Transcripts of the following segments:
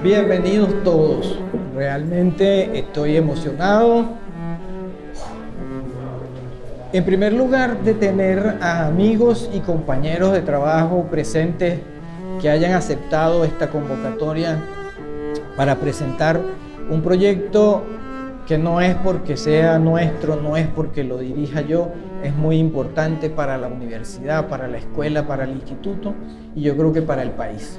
Bienvenidos todos. Realmente estoy emocionado. En primer lugar, de tener a amigos y compañeros de trabajo presentes que hayan aceptado esta convocatoria para presentar un proyecto que no es porque sea nuestro, no es porque lo dirija yo, es muy importante para la universidad, para la escuela, para el instituto y yo creo que para el país.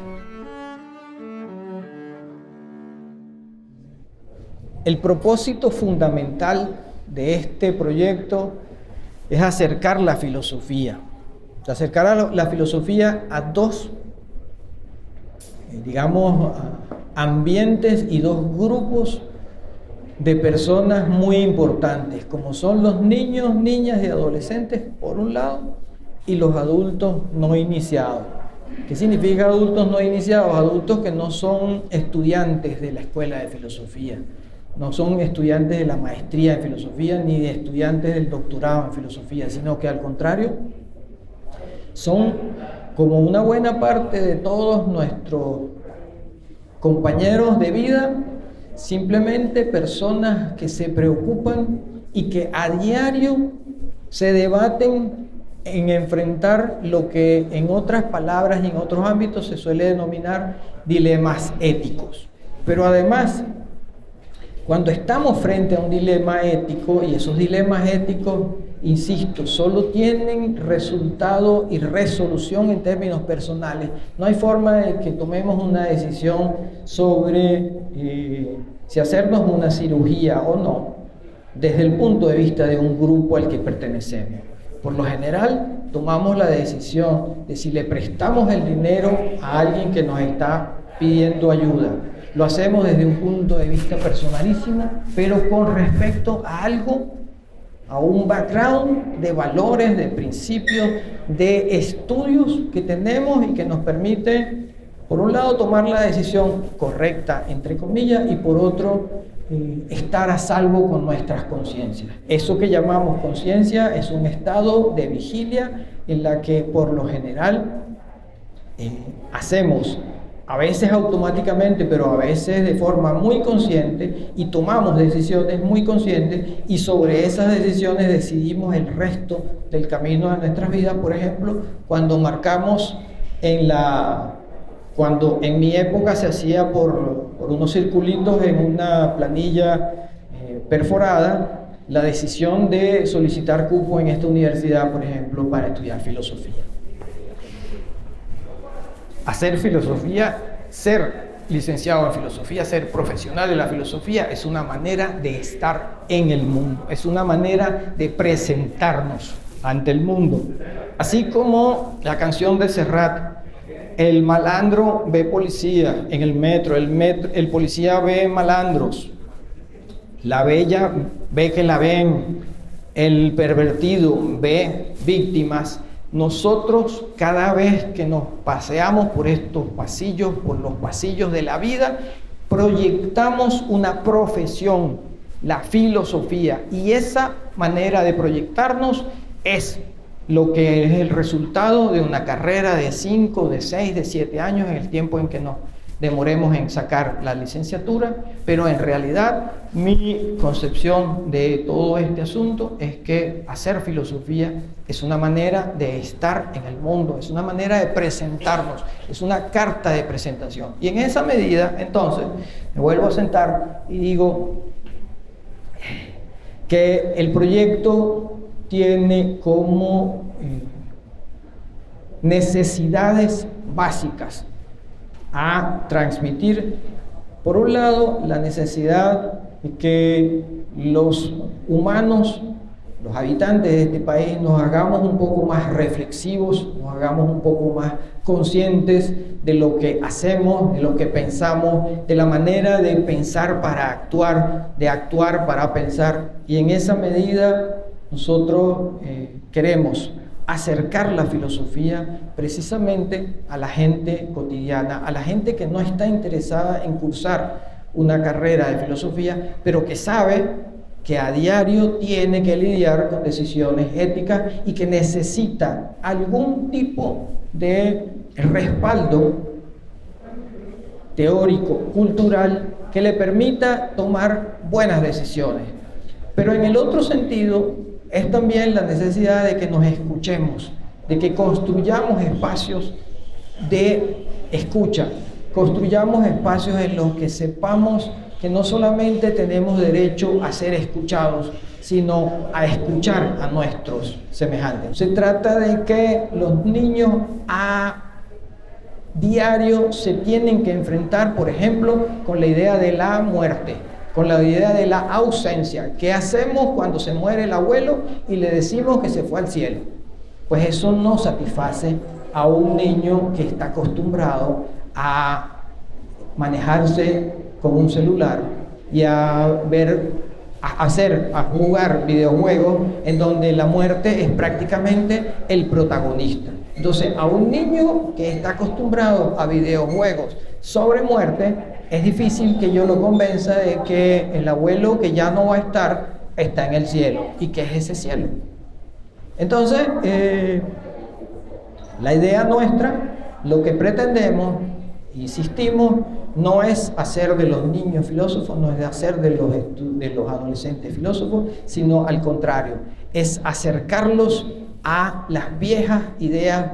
El propósito fundamental de este proyecto es acercar la filosofía. Acercar a la filosofía a dos, ambientes y dos grupos de personas muy importantes, como son los niños, niñas y adolescentes, por un lado, y los adultos no iniciados. ¿Qué significa adultos no iniciados? Adultos que no son estudiantes de la escuela de filosofía. No son estudiantes de la maestría en filosofía ni de estudiantes del doctorado en filosofía, sino que al contrario, son como una buena parte de todos nuestros compañeros de vida, simplemente personas que se preocupan y que a diario se debaten en enfrentar lo que en otras palabras y en otros ámbitos se suele denominar dilemas éticos. Pero además, cuando estamos frente a un dilema ético, y esos dilemas éticos, insisto, solo tienen resultado y resolución en términos personales, no hay forma de que tomemos una decisión sobre si hacernos una cirugía o no, desde el punto de vista de un grupo al que pertenecemos. Por lo general, tomamos la decisión de si le prestamos el dinero a alguien que nos está pidiendo ayuda. Lo hacemos desde un punto de vista personalísimo, pero con respecto a algo, a un background de valores, de principios, de estudios que tenemos y que nos permite, por un lado, tomar la decisión correcta, entre comillas, y por otro, estar a salvo con nuestras conciencias. Eso que llamamos conciencia es un estado de vigilia en la que, por lo general, hacemos a veces automáticamente, pero a veces de forma muy consciente, y tomamos decisiones muy conscientes, y sobre esas decisiones decidimos el resto del camino de nuestras vidas. Por ejemplo, cuando marcamos cuando en mi época se hacía por unos circulitos en una planilla perforada, la decisión de solicitar cupo en esta universidad, por ejemplo, para estudiar filosofía. Hacer filosofía, ser licenciado en filosofía, ser profesional de la filosofía, es una manera de estar en el mundo, es una manera de presentarnos ante el mundo. Así como la canción de Serrat, el malandro ve policía en el metro, el policía ve malandros, la bella ve que la ven, el pervertido ve víctimas. Nosotros, cada vez que nos paseamos por estos pasillos, por los pasillos de la vida, proyectamos una profesión, la filosofía, y esa manera de proyectarnos es lo que es el resultado de una carrera de 5, de 6, de 7 años, en el tiempo en que nos demoremos en sacar la licenciatura, pero en realidad mi concepción de todo este asunto es que hacer filosofía es una manera de estar en el mundo, es una manera de presentarnos, es una carta de presentación. Y en esa medida, entonces, me vuelvo a sentar y digo que el proyecto tiene como necesidades básicas a transmitir, por un lado, la necesidad de que los humanos, los habitantes de este país, nos hagamos un poco más reflexivos, nos hagamos un poco más conscientes de lo que hacemos, de lo que pensamos, de la manera de pensar para actuar, de actuar para pensar. Y en esa medida nosotros queremos acercar la filosofía precisamente a la gente cotidiana, a la gente que no está interesada en cursar una carrera de filosofía, pero que sabe que a diario tiene que lidiar con decisiones éticas y que necesita algún tipo de respaldo teórico, cultural, que le permita tomar buenas decisiones. Pero en el otro sentido, es también la necesidad de que nos escuchemos, de que construyamos espacios de escucha, construyamos espacios en los que sepamos que no solamente tenemos derecho a ser escuchados, sino a escuchar a nuestros semejantes. Se trata de que los niños a diario se tienen que enfrentar, por ejemplo, con la idea de la muerte, con la idea de la ausencia. ¿Qué hacemos cuando se muere el abuelo y le decimos que se fue al cielo? Pues eso no satisface a un niño que está acostumbrado a manejarse con un celular y a jugar videojuegos en donde la muerte es prácticamente el protagonista. Entonces, a un niño que está acostumbrado a videojuegos sobre muerte, es difícil que yo lo convenza de que el abuelo que ya no va a estar, está en el cielo. ¿Y qué es ese cielo? Entonces, la idea nuestra, lo que pretendemos, insistimos, no es hacer de los niños filósofos, no es hacer de los adolescentes filósofos, sino al contrario, es acercarlos a las viejas ideas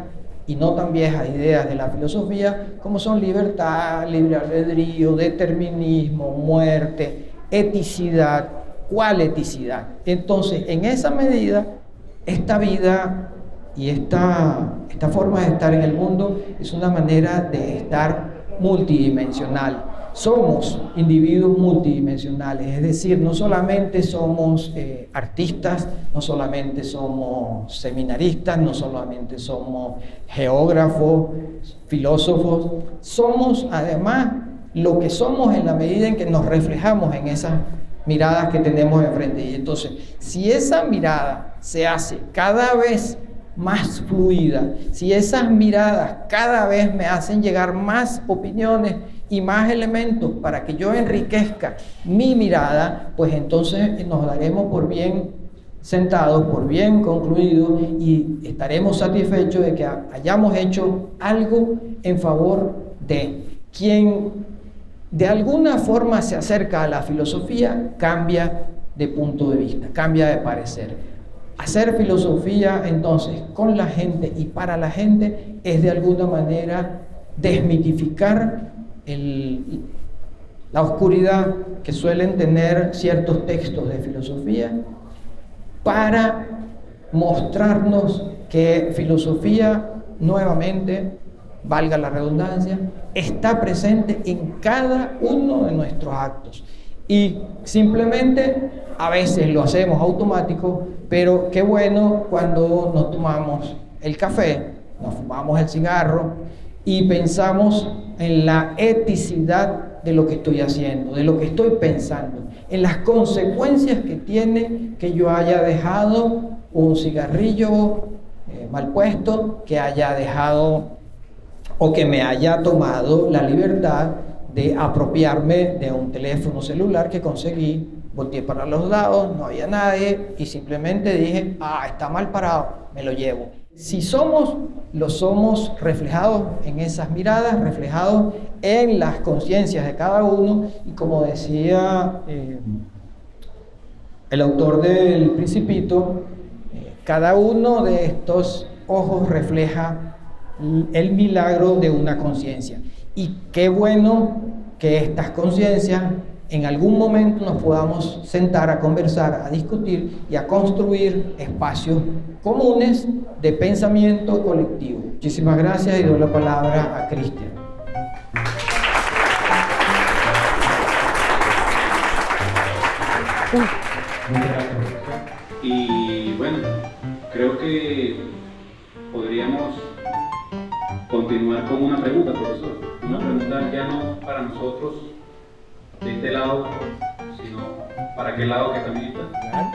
y no tan viejas ideas de la filosofía, como son libertad, libre albedrío, determinismo, muerte, eticidad. ¿Cuál eticidad? Entonces, en esa medida, esta vida y esta forma de estar en el mundo es una manera de estar multidimensional. Somos individuos multidimensionales, es decir, no solamente somos artistas, no solamente somos seminaristas, no solamente somos geógrafos, filósofos, somos además lo que somos en la medida en que nos reflejamos en esas miradas que tenemos enfrente. Y entonces, si esa mirada se hace cada vez más fluida, si esas miradas cada vez me hacen llegar más opiniones y más elementos para que yo enriquezca mi mirada, pues entonces nos daremos por bien sentados, por bien concluidos y estaremos satisfechos de que hayamos hecho algo en favor de quien de alguna forma se acerca a la filosofía, cambia de punto de vista, cambia de parecer. Hacer filosofía entonces con la gente y para la gente es de alguna manera desmitificar la oscuridad que suelen tener ciertos textos de filosofía para mostrarnos que filosofía, nuevamente, valga la redundancia, está presente en cada uno de nuestros actos. Y simplemente a veces lo hacemos automático, pero qué bueno cuando nos tomamos el café, nos fumamos el cigarro y pensamos en la eticidad de lo que estoy haciendo, de lo que estoy pensando, en las consecuencias que tiene que yo haya dejado un cigarrillo mal puesto, que haya dejado o que me haya tomado la libertad de apropiarme de un teléfono celular que conseguí, volteé para los lados, no había nadie y simplemente dije, está mal parado, me lo llevo. Si lo somos reflejados en esas miradas, reflejados en las conciencias de cada uno y como decía el autor del Principito, cada uno de estos ojos refleja el milagro de una conciencia. Y qué bueno que estas conciencias en algún momento nos podamos sentar a conversar, a discutir y a construir espacios comunes de pensamiento colectivo. Muchísimas gracias y doy la palabra a Cristian. Muchas gracias. Y bueno, creo que podríamos continuar con una pregunta, profesor. Una pregunta ya no para nosotros de este lado, sino para aquel lado que también está. Claro.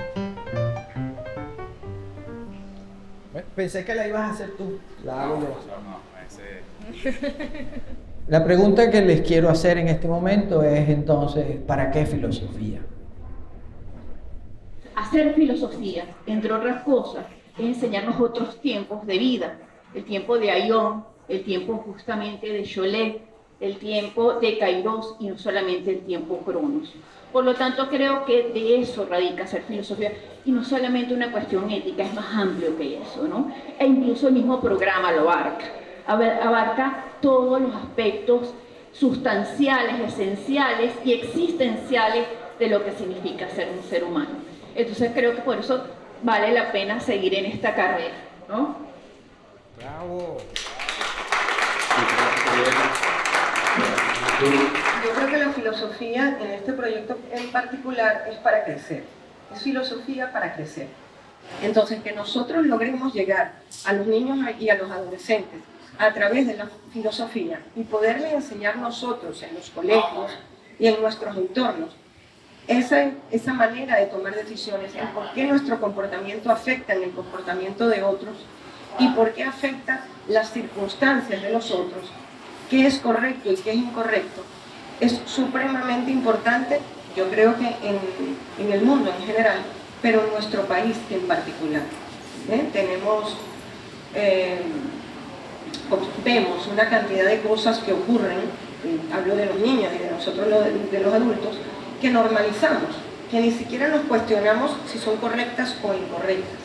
Pensé que la ibas a hacer tú. La hago yo. La pregunta que les quiero hacer en este momento es entonces, ¿para qué filosofía? Hacer filosofía, entre otras cosas, es enseñarnos otros tiempos de vida, el tiempo de Ayón, el tiempo justamente de Cholet, el tiempo de Kairos y no solamente el tiempo Cronos. Por lo tanto, creo que de eso radica ser filosofía, y no solamente una cuestión ética, es más amplio que eso, ¿no? E incluso el mismo programa lo abarca. Abarca todos los aspectos sustanciales, esenciales y existenciales de lo que significa ser un ser humano. Entonces creo que por eso vale la pena seguir en esta carrera, ¿no? ¡Bravo! Yo creo que la filosofía en este proyecto en particular es para crecer, es filosofía para crecer. Entonces, que nosotros logremos llegar a los niños y a los adolescentes a través de la filosofía y poderles enseñar nosotros en los colegios y en nuestros entornos esa manera de tomar decisiones, en por qué nuestro comportamiento afecta en el comportamiento de otros y por qué afecta las circunstancias de los otros, qué es correcto y qué es incorrecto, es supremamente importante, yo creo que en el mundo en general, pero en nuestro país en particular. Vemos una cantidad de cosas que ocurren, hablo de los niños y de nosotros de los adultos, que normalizamos, que ni siquiera nos cuestionamos si son correctas o incorrectas.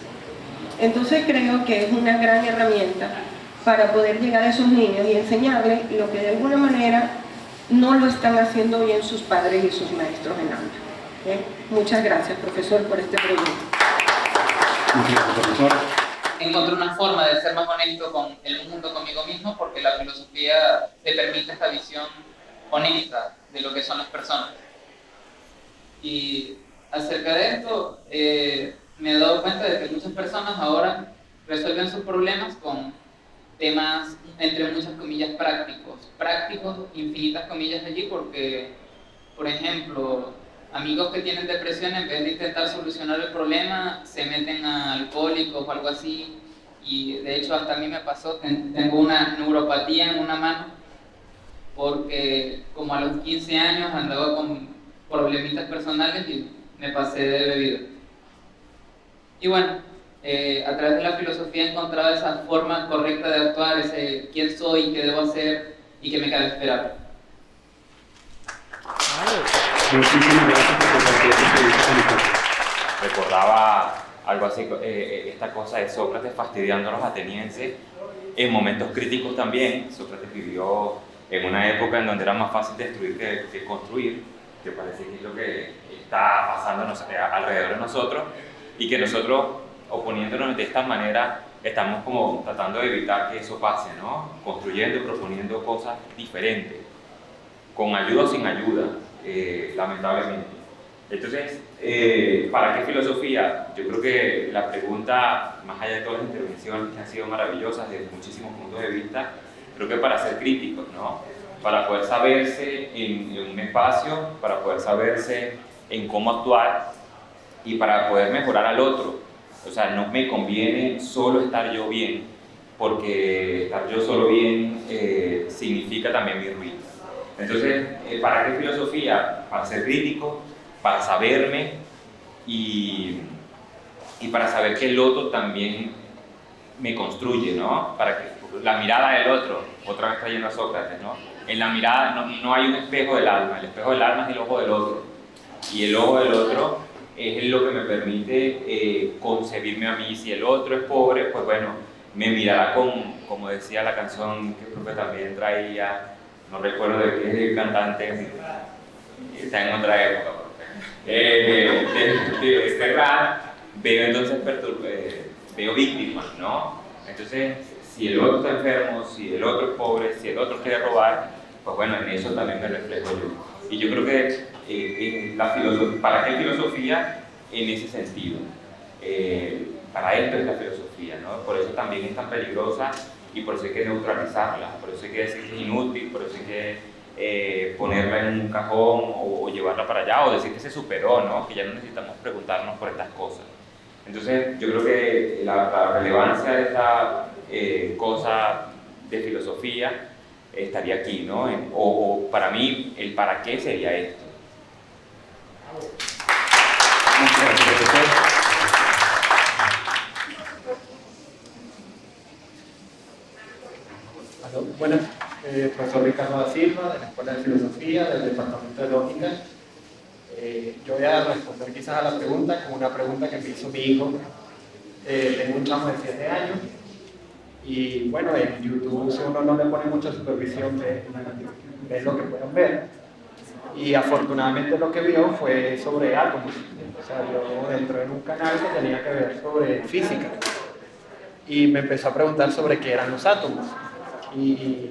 Entonces creo que es una gran herramienta para poder llegar a esos niños y enseñarles lo que de alguna manera no lo están haciendo bien sus padres y sus maestros en aula. Muchas gracias, profesor, por este proyecto. Muchas gracias, profesor. Encontré una forma de ser más honesto con el mundo, conmigo mismo, porque la filosofía te permite esta visión honesta de lo que son las personas. Y acerca de esto, me he dado cuenta de que muchas personas ahora resuelven sus problemas con temas, entre muchas comillas, prácticos, infinitas comillas allí, porque, por ejemplo, amigos que tienen depresión, en vez de intentar solucionar el problema, se meten a alcohólicos o algo así, y de hecho hasta a mí me pasó, tengo una neuropatía en una mano, porque como a los 15 años andaba con problemitas personales y me pasé de bebida. Y bueno, a través de la filosofía he encontrado esa forma correcta de actuar, ese quién soy, qué debo hacer y qué me cabe esperar. Muchísimas gracias por compartir tu experiencia con nosotros. Recordaba algo así, esta cosa de Sócrates fastidiando a los atenienses en momentos críticos también. Sócrates vivió en una época en donde era más fácil destruir que construir, que parece que es lo que está pasando alrededor de nosotros, y que nosotros, oponiéndonos de esta manera, estamos como tratando de evitar que eso pase, ¿no? Construyendo, proponiendo cosas diferentes, con ayuda o sin ayuda, lamentablemente. Entonces, ¿para qué filosofía? Yo creo que la pregunta, más allá de todas las intervenciones que han sido maravillosas desde muchísimos puntos de vista, creo que para ser críticos, ¿no? Para poder saberse en un espacio, para poder saberse en cómo actuar y para poder mejorar al otro. O sea, no me conviene solo estar yo bien, porque estar yo solo bien significa también mi ruina. Entonces, ¿para qué filosofía? Para ser crítico, para saberme y para saber que el otro también me construye, ¿no? Para que la mirada del otro, otra vez trayendo a Sócrates, ¿no? En la mirada no hay un espejo del alma, el espejo del alma es el ojo del otro, y el ojo del otro es lo que me permite concebirme a mí. Si el otro es pobre, pues bueno, me mirará como decía la canción que creo que también traía, no recuerdo de qué es el cantante, está en otra época, de este rap, veo entonces veo víctimas, ¿no? Entonces, si el otro está enfermo, si el otro es pobre, si el otro quiere robar, pues bueno, en eso también me reflejo yo. Y yo creo que ¿para qué filosofía? En ese sentido. Para esto es la filosofía, ¿no? Por eso también es tan peligrosa y por eso hay que neutralizarla, por eso hay que decir que es inútil, por eso hay que ponerla en un cajón o llevarla para allá o decir que se superó, ¿no? Que ya no necesitamos preguntarnos por estas cosas. Entonces, yo creo que la relevancia de esta cosa de filosofía estaría aquí, ¿no? O para mí, el para qué sería esto. Muchas gracias, profesor. Buenas. profesor Ricardo da Silva, de la Escuela de Filosofía, del Departamento de Lógica. Yo voy a responder quizás a la pregunta con una pregunta que me hizo mi hijo. Tengo un chamo de 7 años y bueno, en YouTube, si uno no le pone mucha supervisión, ve lo que pueden ver. Y afortunadamente lo que vio fue sobre átomos. O sea, yo entré en un canal que tenía que ver sobre física y me empezó a preguntar sobre qué eran los átomos. Y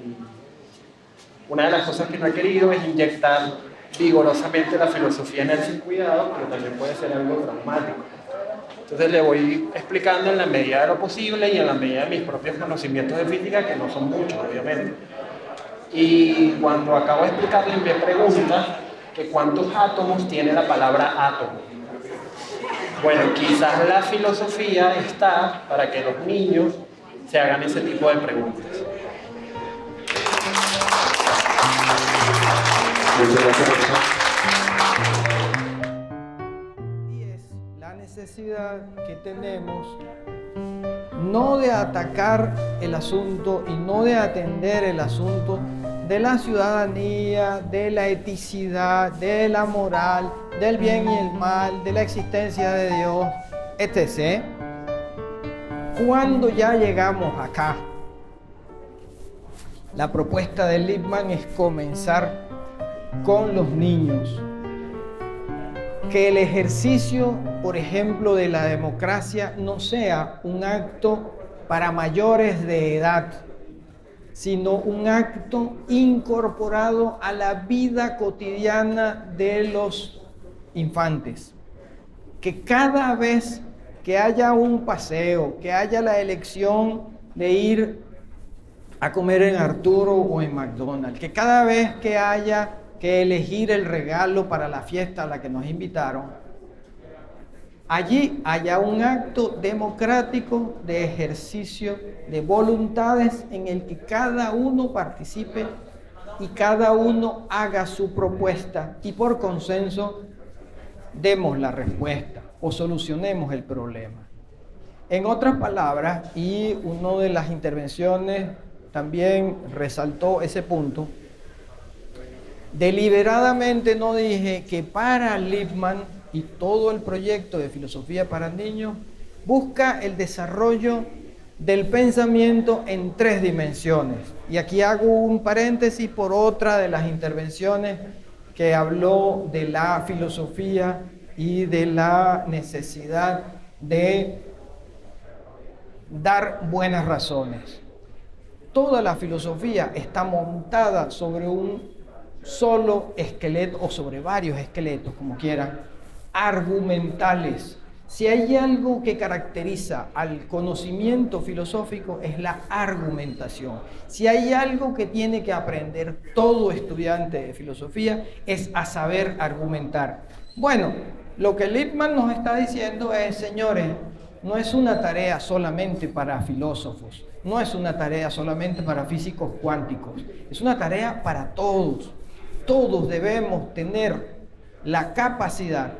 una de las cosas que no he querido es inyectar vigorosamente la filosofía en él sin cuidado, pero también puede ser algo traumático. Entonces le voy explicando en la medida de lo posible y en la medida de mis propios conocimientos de física, que no son muchos, obviamente. Y cuando acabo de explicarle, me pregunta que cuántos átomos tiene la palabra átomo. Bueno, quizás la filosofía está para que los niños se hagan ese tipo de preguntas. Muchas gracias, profesor. Y es la necesidad que tenemos no de atacar el asunto y no de atender el asunto de la ciudadanía, de la eticidad, de la moral, del bien y el mal, de la existencia de Dios, etc. Cuando ya llegamos acá, la propuesta de Lippmann es comenzar con los niños. Que el ejercicio, por ejemplo, de la democracia no sea un acto para mayores de edad, sino un acto incorporado a la vida cotidiana de los infantes. Que cada vez que haya un paseo, que haya la elección de ir a comer en Arturo o en McDonald's, que cada vez que haya que elegir el regalo para la fiesta a la que nos invitaron, allí haya un acto democrático de ejercicio de voluntades en el que cada uno participe y cada uno haga su propuesta y por consenso demos la respuesta o solucionemos el problema. En otras palabras, y una de las intervenciones también resaltó ese punto, deliberadamente no dije que para Lippmann y todo el proyecto de filosofía para niños busca el desarrollo del pensamiento en 3 dimensiones. Y aquí hago un paréntesis por otra de las intervenciones que habló de la filosofía y de la necesidad de dar buenas razones. Toda la filosofía está montada sobre un solo esqueleto o sobre varios esqueletos, como quieran, argumentales. Si hay algo que caracteriza al conocimiento filosófico es la argumentación. Si hay algo que tiene que aprender todo estudiante de filosofía es a saber argumentar. Bueno, lo que Lippmann nos está diciendo es, señores, no es una tarea solamente para filósofos, no es una tarea solamente para físicos cuánticos, es una tarea para todos. Todos debemos tener la capacidad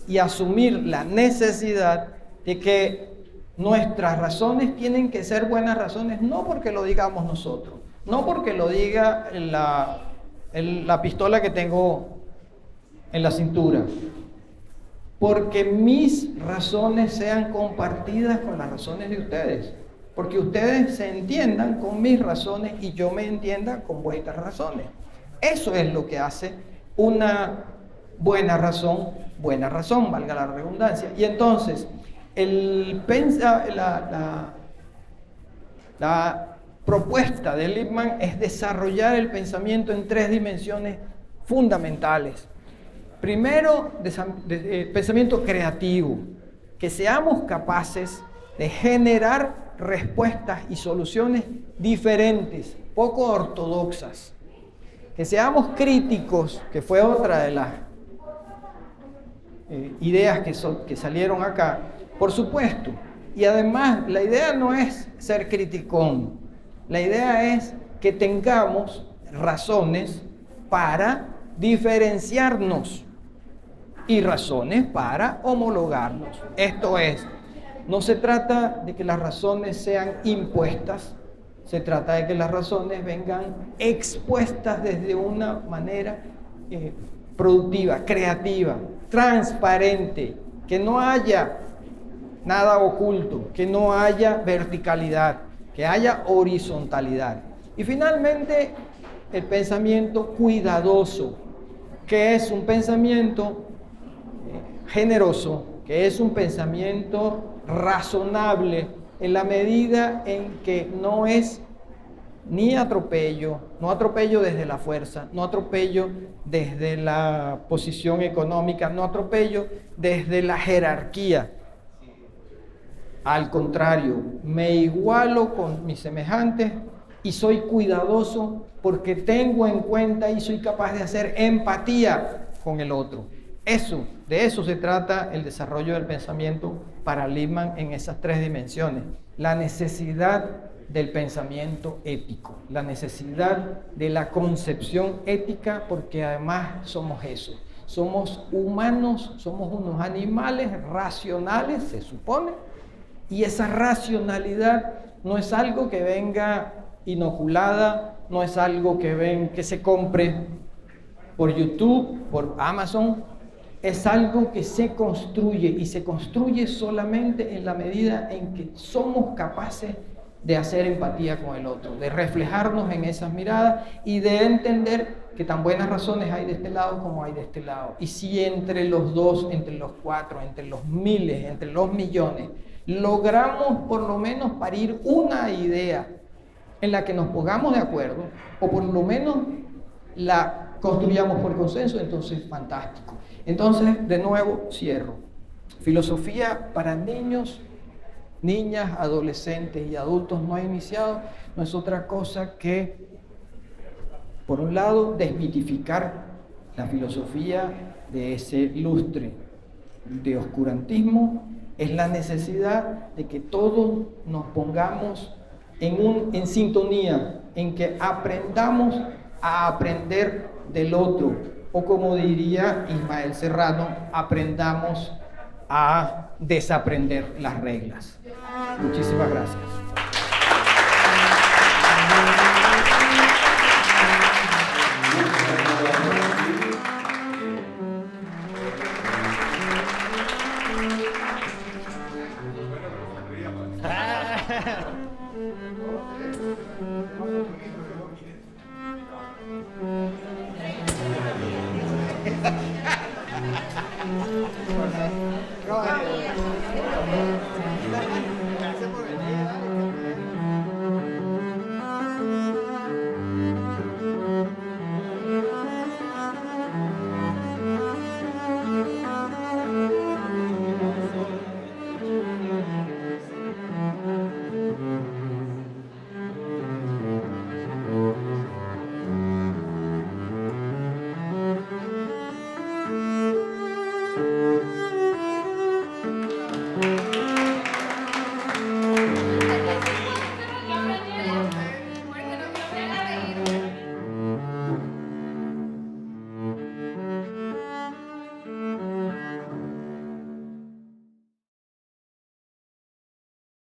y asumir la necesidad de que nuestras razones tienen que ser buenas razones, no porque lo digamos nosotros, no porque lo diga la pistola que tengo en la cintura, porque mis razones sean compartidas con las razones de ustedes, porque ustedes se entiendan con mis razones y yo me entienda con vuestras razones. Eso es lo que hace una buena razón, valga la redundancia. Y entonces, la propuesta de Lippmann es desarrollar el pensamiento en 3 dimensiones fundamentales. Primero, pensamiento creativo, que seamos capaces de generar respuestas y soluciones diferentes, poco ortodoxas. Que seamos críticos, que fue otra de las ideas que salieron acá, por supuesto. Y además, la idea no es ser criticón, la idea es que tengamos razones para diferenciarnos y razones para homologarnos. Esto es, no se trata de que las razones sean impuestas, Se trata de que las razones vengan expuestas desde una manera productiva, creativa, transparente, que no haya nada oculto, que no haya verticalidad, que haya horizontalidad. Y finalmente, el pensamiento cuidadoso, que es un pensamiento generoso, que es un pensamiento razonable en la medida en que no es ni atropello, no atropello desde la fuerza, no atropello desde la posición económica, no atropello desde la jerarquía. Al contrario, me igualo con mis semejantes y soy cuidadoso porque tengo en cuenta y soy capaz de hacer empatía con el otro. De eso se trata el desarrollo del pensamiento para Lippmann en esas tres dimensiones. La necesidad del pensamiento ético, la necesidad de la concepción ética, porque además somos eso. Somos humanos, somos unos animales racionales, se supone, y esa racionalidad no es algo que venga inoculada, no es algo que se compre por YouTube, por Amazon, es algo que se construye y se construye solamente en la medida en que somos capaces de hacer empatía con el otro, de reflejarnos en esas miradas y de entender que tan buenas razones hay de este lado como hay de este lado. Y si entre los dos, entre los cuatro, entre los miles, entre los millones, logramos por lo menos parir una idea en la que nos pongamos de acuerdo, o por lo menos la construyamos por consenso, entonces fantástico. Entonces, de nuevo, cierro. Filosofía para niños, niñas, adolescentes y adultos no iniciados no es otra cosa que, por un lado, desmitificar la filosofía de ese lustre de oscurantismo. Es la necesidad de que todos nos pongamos en sintonía, en que aprendamos a aprender del otro, o como diría Ismael Serrano, aprendamos a desaprender las reglas. Muchísimas gracias.